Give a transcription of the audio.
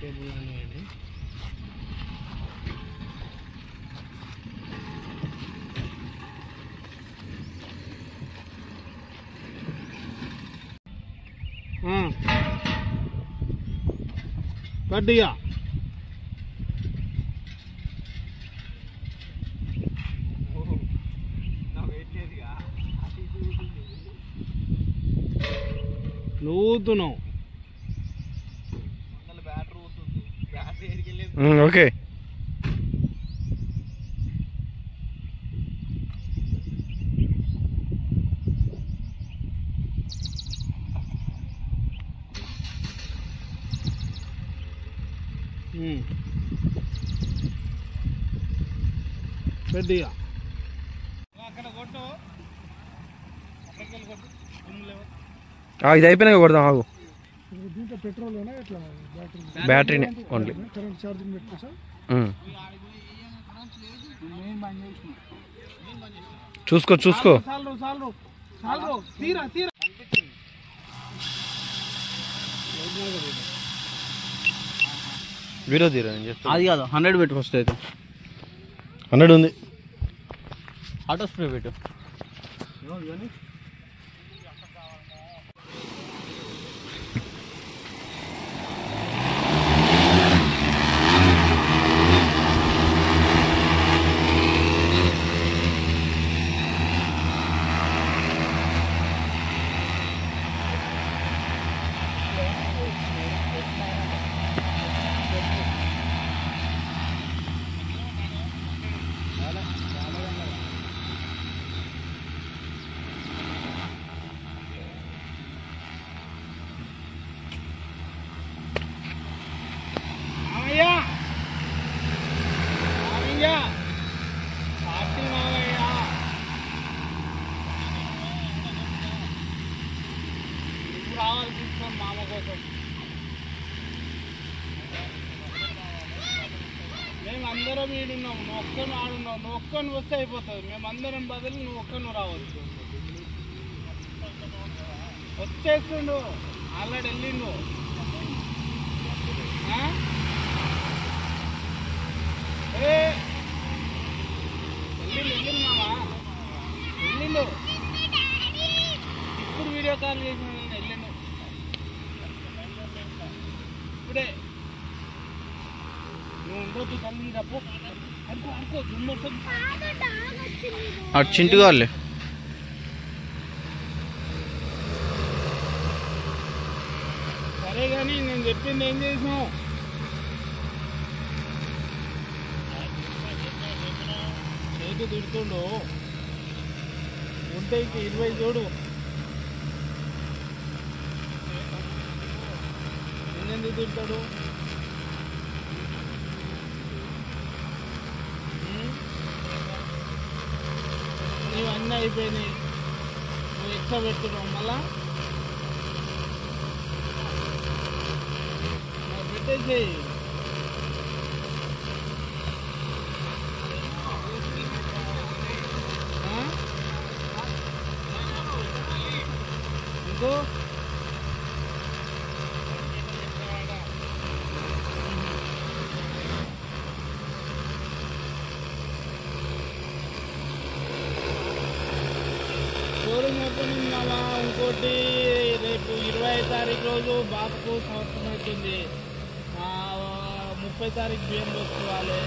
Cable అనేయండి. గట్టిగా నూతున్నావు. Okay గట్టిగా ఇది అయిపోయినాక కొడదాం. ఆగు, దీంట్లో పెట్రోల్ బ్యాటరీనే ఓన్లీ. కరెంట్ ఛార్జింగ్ పెట్టుకోసా. చూసుకో చూసుకో. వీడియో తీరా నేను చెప్తాను. అది కాదు 100 పెట్టు ఫస్ట్. అయితే 100 ఉంది. ఆటో స్ప్రే పెట్టు. రావాలి తీసుకొని మామ కోసం. మేమందరం ఈడున్నాం, నువ్వు ఒక్కను ఆడున్నావు. నువ్వు ఒక్కను వస్తే అయిపోతుంది. మేమందరం బదులు నువ్వు ఒక్కను రావచ్చు. వచ్చేస్తుండు, ఆల్రెడీ వెళ్ళిండు. వెళ్ళిండు మామా, వెళ్ళిండు. ఇప్పుడు వీడియో కాల్ చేసిన వెళ్ళిండు ఇప్పుడే. నువ్వు ఉండొద్దు తల్లి డబ్బు అనుకో అనుకో దుమ్ము అటు చింటు కావాలి. సరే కానీ నేను చెప్పింది ఏం చేసినావు? రేటు తిడుతుండు ఉంటే ఇంక 20 చూడు. ఎందుకు తింటాడు? నీవు అన్నీ అయిపోయినాయి, నువ్వు ఎక్స్ట్రా పెట్టున్నావు. మళ్ళా పెట్టేసేయి. ఇంకో షోరూమ్ ఓపెనింగ్ అలా. ఇంకోటి రేపు 25వ తారీఖు రోజు బాబుకు సంవత్సరం అవుతుంది. 30వ తారీఖు బియ్యం పోసుకోవాలి.